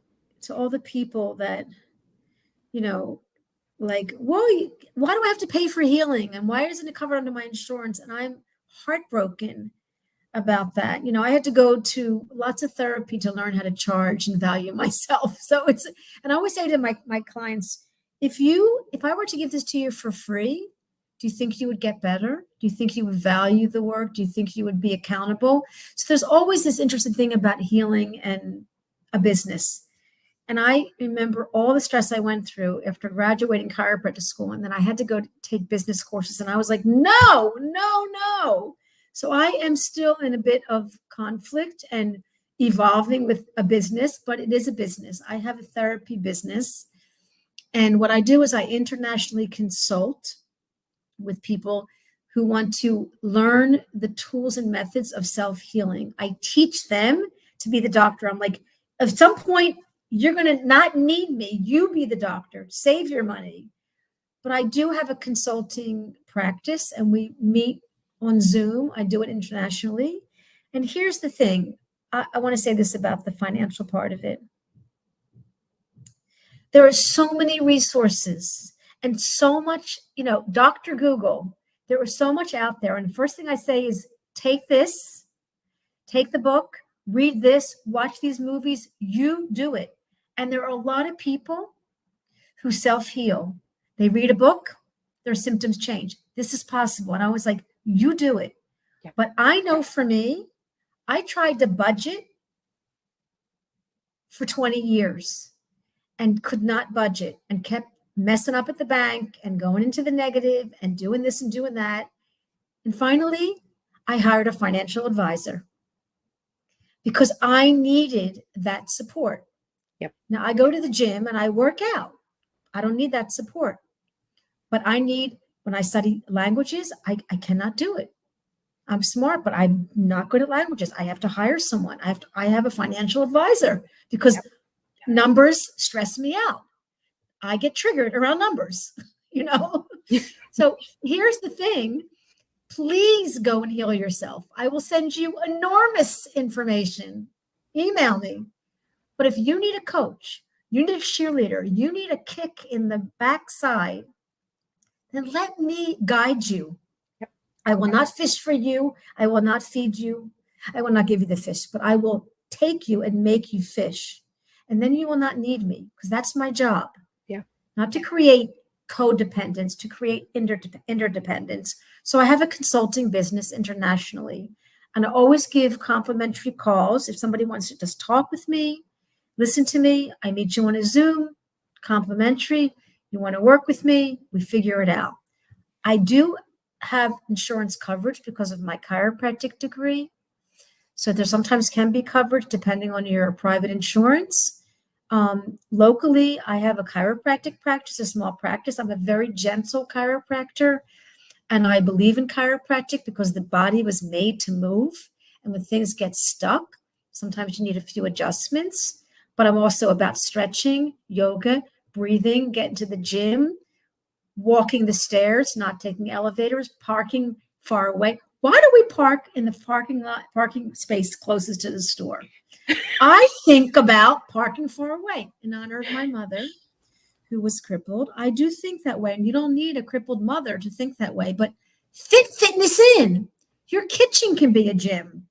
to all the people that, like, well, why do I have to pay for healing? And why isn't it covered under my insurance? And I'm heartbroken about that. I had to go to lots of therapy to learn how to charge and value myself. So and I always say to my clients, if I were to give this to you for free, do you think you would get better? Do you think you would value the work? Do you think you would be accountable? So there's always this interesting thing about healing and a business. And I remember all the stress I went through after graduating chiropractic school. And then I had to go take business courses. And I was like, no. So I am still in a bit of conflict and evolving with a business, but it is a business. I have a therapy business. And what I do is I internationally consult with people who want to learn the tools and methods of self-healing. I teach them to be the doctor. I'm like, at some point, you're going to not need me. You be the doctor. Save your money. But I do have a consulting practice, and we meet on Zoom. I do it internationally. And here's the thing. I want to say this about the financial part of it. There are so many resources and so much, Dr. Google, there was so much out there. And the first thing I say is take the book, read this, watch these movies, you do it. And there are a lot of people who self-heal. They read a book, their symptoms change. This is possible. And I was like, you do it. Yeah. But I know for me, I tried to budget for 20 years and could not budget and kept messing up at the bank and going into the negative and doing this and doing that. And finally, I hired a financial advisor because I needed that support. Yep. Now I go to the gym and I work out. I don't need that support. But when I study languages, I cannot do it. I'm smart, but I'm not good at languages. I have to hire someone. I have a financial advisor because numbers stress me out. I get triggered around numbers, So here's the thing. Please go and heal yourself. I will send you enormous information. Email me. But if you need a coach, you need a cheerleader, you need a kick in the backside, then let me guide you. Yep. I will not fish for you. I will not feed you. I will not give you the fish, but I will take you and make you fish. And then you will not need me because that's my job. Yeah. Not to create codependence, to create interdependence. So I have a consulting business internationally, and I always give complimentary calls. If somebody wants to just talk with me, listen to me, I meet you on a Zoom, complimentary. You want to work with me, we figure it out. I do have insurance coverage because of my chiropractic degree. So there sometimes can be coverage depending on your private insurance. Locally, I have a chiropractic practice, a small practice. I'm a very gentle chiropractor, and I believe in chiropractic because the body was made to move. And when things get stuck, sometimes you need a few adjustments. But I'm also about stretching, yoga, breathing, getting to the gym, walking the stairs, not taking elevators, parking far away. Why do we park in the parking space closest to the store? I think about parking far away in honor of my mother, who was crippled. I do think that way, and you don't need a crippled mother to think that way, but fit fitness in. Your kitchen can be a gym.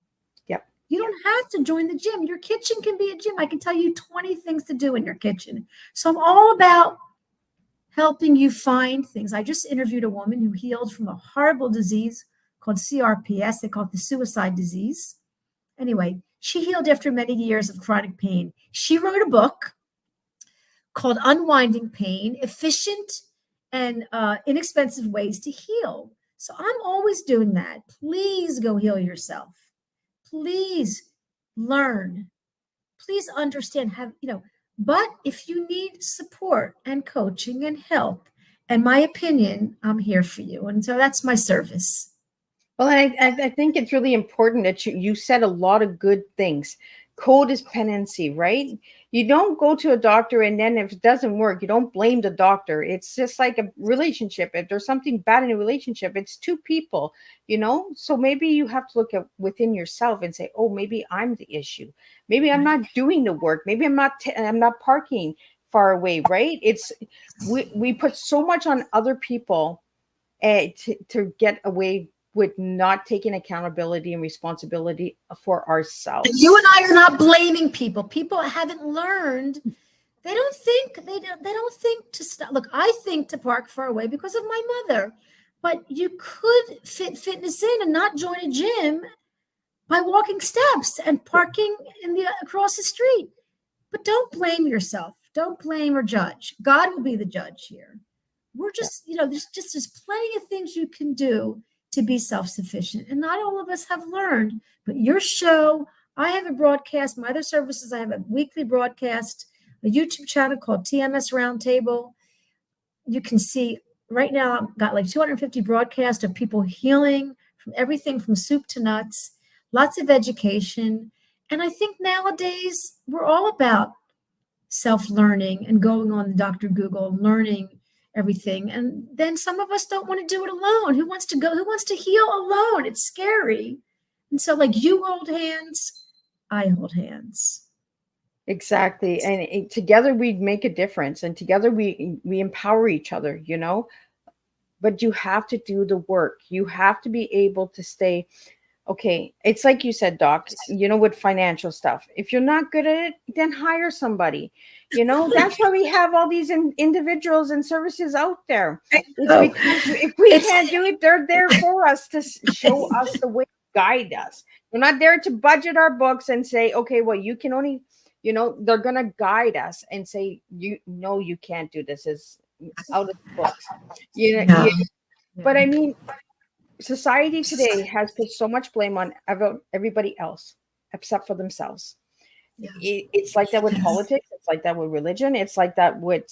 Yep. You don't have to join the gym. Your kitchen can be a gym. I can tell you 20 things to do in your kitchen. So I'm all about helping you find things. I just interviewed a woman who healed from a horrible disease called CRPS. They call it the suicide disease. Anyway, she healed after many years of chronic pain. She wrote a book called Unwinding Pain, Efficient and Inexpensive Ways to Heal. So I'm always doing that. Please go heal yourself. Please learn. Please understand, but if you need support and coaching and help, in my opinion, I'm here for you. And so that's my service. Well, I think it's really important that you said a lot of good things. Codependency, right? You don't go to a doctor and then if it doesn't work, you don't blame the doctor. It's just like a relationship. If there's something bad in a relationship, it's two people, So maybe you have to look at within yourself and say, oh, maybe I'm the issue. Maybe I'm not doing the work. Maybe I'm not parking far away, right? It's we put so much on other people to get away with not taking accountability and responsibility for ourselves. You and I are not blaming people. People haven't learned. They don't think to stop. Look, I think to park far away because of my mother, but you could fit fitness in and not join a gym by walking steps and parking across the street. But don't blame yourself. Don't blame or judge. God will be the judge here. We're just, there's plenty of things you can do to be self-sufficient. And not all of us have learned, but your show, I have a broadcast, my other services, I have a weekly broadcast, a YouTube channel called TMS RoundTable. You can see right now, I've got like 250 broadcasts of people healing from everything from soup to nuts, lots of education. And I think nowadays we're all about self-learning and going on Dr. Google, learning everything. And then some of us don't want to do it alone. Who wants to heal alone? It's scary. And so like you hold hands, I hold hands. Exactly. And together we make a difference, and together we empower each other, but you have to do the work. You have to be able to stay. Okay. It's like you said, Doc, with financial stuff, if you're not good at it, then hire somebody. That's why we have all these individuals and services out there. It's because if we can't do it, they're there for us to show us the way, guide us. We're not there to budget our books and say, okay, well, you can only, they're going to guide us and say, you can't do this. It's out of the books. But I mean, society today has put so much blame on everybody else except for themselves. Yeah. It's like that with politics. It's like that with religion. It's like that with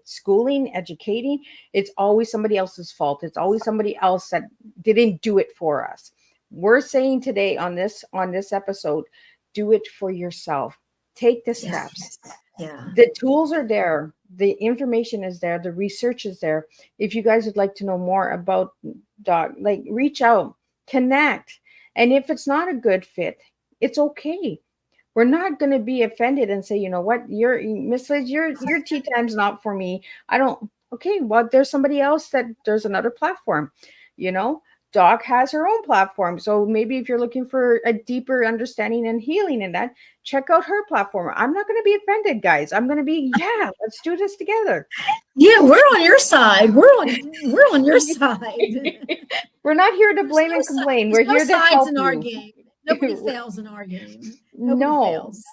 schooling, educating. It's always somebody else's fault. It's always somebody else that didn't do it for us. We're saying today on this episode, do it for yourself. Take the steps. Yeah. The tools are there. The information is there. The research is there. If you guys would like to know more about Doc, reach out, connect. And if it's not a good fit, it's okay. We're not going to be offended and say, you know what, Miss Liz, your tea time's not for me. Okay, well, there's somebody else there's another platform, Doc has her own platform. So maybe if you're looking for a deeper understanding and healing in that, check out her platform. I'm not going to be offended, guys. I'm going to be, yeah, let's do this together. Yeah, we're on your side. We're on your side. We're not here to blame and complain. We're here to help in our you. game. Nobody fails in our game. Nobody fails.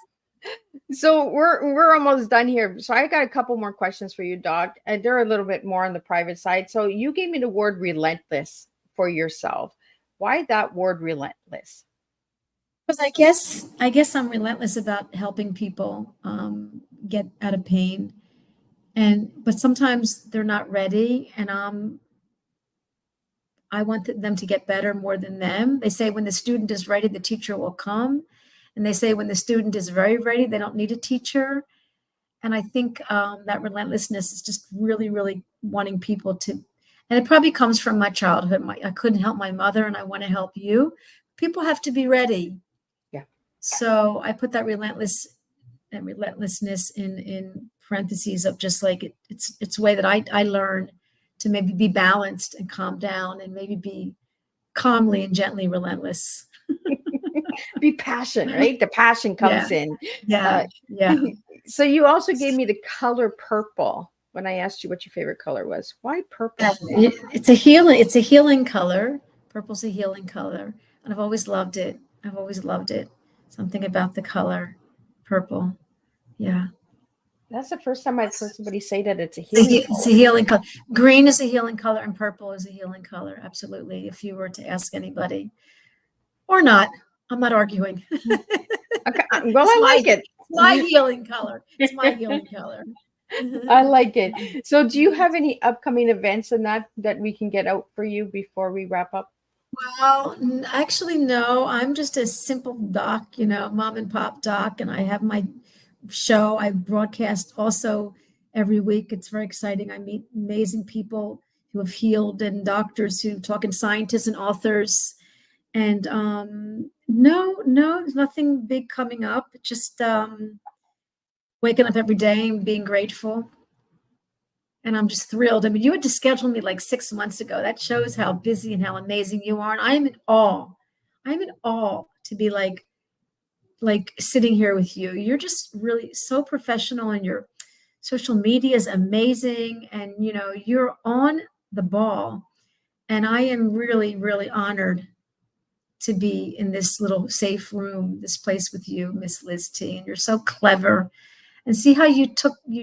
So we're almost done here. So I got a couple more questions for you, Doc. And they're a little bit more on the private side. So you gave me the word relentless for yourself. Why that word relentless? Because I guess I'm relentless about helping people get out of pain. But sometimes they're not ready, and I want them to get better more than them. They say when the student is ready, the teacher will come. And they say when the student is very ready, they don't need a teacher. And I think that relentlessness is just really, really wanting people to, and it probably comes from my childhood. I couldn't help my mother, and I want to help you. People have to be ready. Yeah. So I put that relentlessness in parentheses of just like it's a way that I learn to maybe be balanced and calm down and maybe be calmly and gently relentless. Be passion, right? The passion comes in. Yeah. So you also gave me the color purple when I asked you what your favorite color was. Why purple? It's a healing color. Purple's a healing color. And I've always loved it. Something about the color purple. Yeah. That's the first time I've heard somebody say that it's a healing color. It's a healing color. Green is a healing color and purple is a healing color. Absolutely. If you were to ask anybody or not, I'm not arguing. Okay. Well, I like it. It's my healing color. It's my healing color. I like it. So do you have any upcoming events in that we can get out for you before we wrap up? Well, actually, no. I'm just a simple doc, mom and pop doc, and I have my show. I broadcast also every week. It's very exciting. I meet amazing people who have healed and doctors who talk and scientists and authors. And no, there's nothing big coming up. Just waking up every day and being grateful. And I'm just thrilled. I mean, you had to schedule me like 6 months ago. That shows how busy and how amazing you are. And I am in awe. I'm in awe to be like sitting here with you. You're just really so professional, and your social media is amazing. And, you're on the ball. And I am really, really honored to be in this little safe room, this place with you, Miss Liz T. And you're so clever. And see how you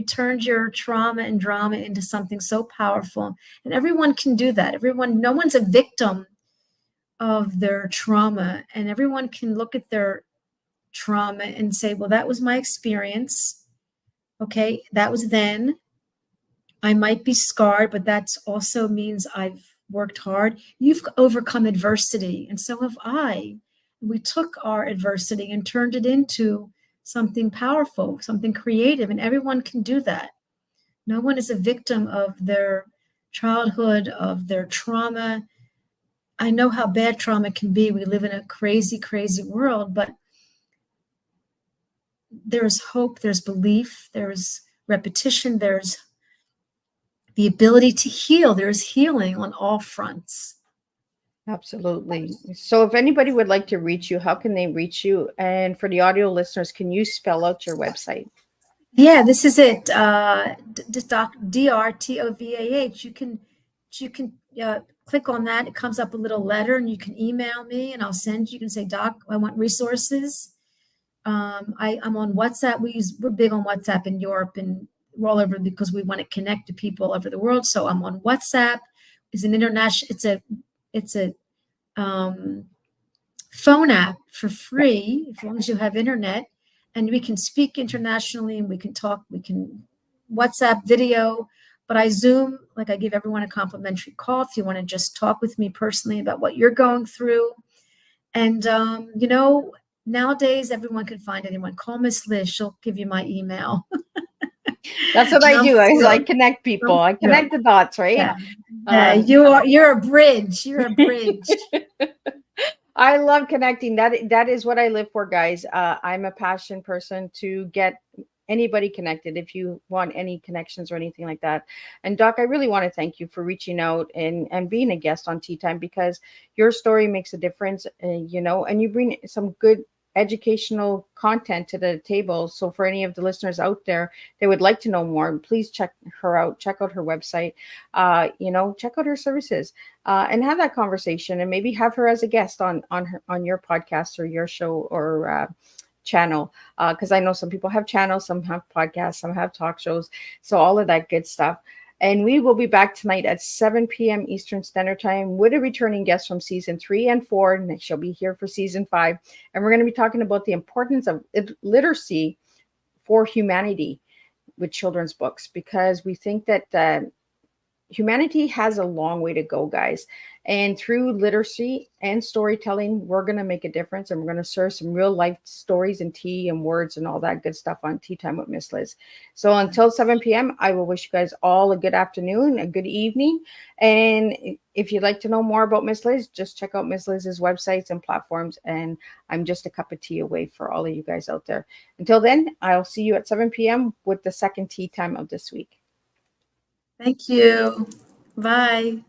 turned your trauma and drama into something so powerful. And everyone can do that. No one's a victim of their trauma. And everyone can look at their trauma and say, well, that was my experience. Okay, that was then. I might be scarred, but that also means I've worked hard. You've overcome adversity, and so have I. We took our adversity and turned it into something powerful, something creative, and everyone can do that. No one is a victim of their childhood, of their trauma. I know how bad trauma can be. We live in a crazy, crazy world, but there's hope, there's belief, there's repetition, there's the ability to heal. There's healing on all fronts. Absolutely. So if anybody would like to reach you, how can they reach you? And for the audio listeners, can you spell out your website? Yeah, this is it. DRTOVAH. You can click on that. It comes up a little letter, and you can email me, and I'll send you. You can say, Doc, I want resources. I'm on WhatsApp. We're big on WhatsApp in Europe, and we're all over because we want to connect to people all over the world. So I'm on WhatsApp. It's an international. It's a phone app for free as long as you have internet, and we can speak internationally, and we can talk. We can WhatsApp video, but I Zoom. Like, I give everyone a complimentary call if you want to just talk with me personally about what you're going through. And nowadays everyone can find anyone. Call Miss Liz; she'll give you my email. That's what I do. I connect people. I connect the dots, right? Yeah. You're a bridge. You're a bridge. I love connecting. That is what I live for, guys. I'm a passion person to get anybody connected if you want any connections or anything like that. And Doc, I really want to thank you for reaching out and being a guest on Tea Time, because your story makes a difference, you know, and you bring some good educational content to the table. So for any of the listeners out there that would like to know more, please check her out, check out her website, you know, check out her services, and have that conversation, and maybe have her as a guest on your podcast or your show or channel, because I know some people have channels, some have podcasts, some have talk shows, so all of that good stuff. And we will be back tonight at 7 p.m. Eastern Standard Time with a returning guest from season 3 and 4, and she'll be here for season 5. And we're going to be talking about the importance of literacy for humanity with children's books, because we think that humanity has a long way to go, guys. And through literacy and storytelling, we're going to make a difference, and we're going to serve some real life stories and tea and words and all that good stuff on Tea Time with Miss Liz. So until 7 p.m., I will wish you guys all a good afternoon, a good evening. And if you'd like to know more about Miss Liz, just check out Miss Liz's websites and platforms. And I'm just a cup of tea away for all of you guys out there. Until then, I'll see you at 7 p.m. with the second Tea Time of this week. Thank you. Bye.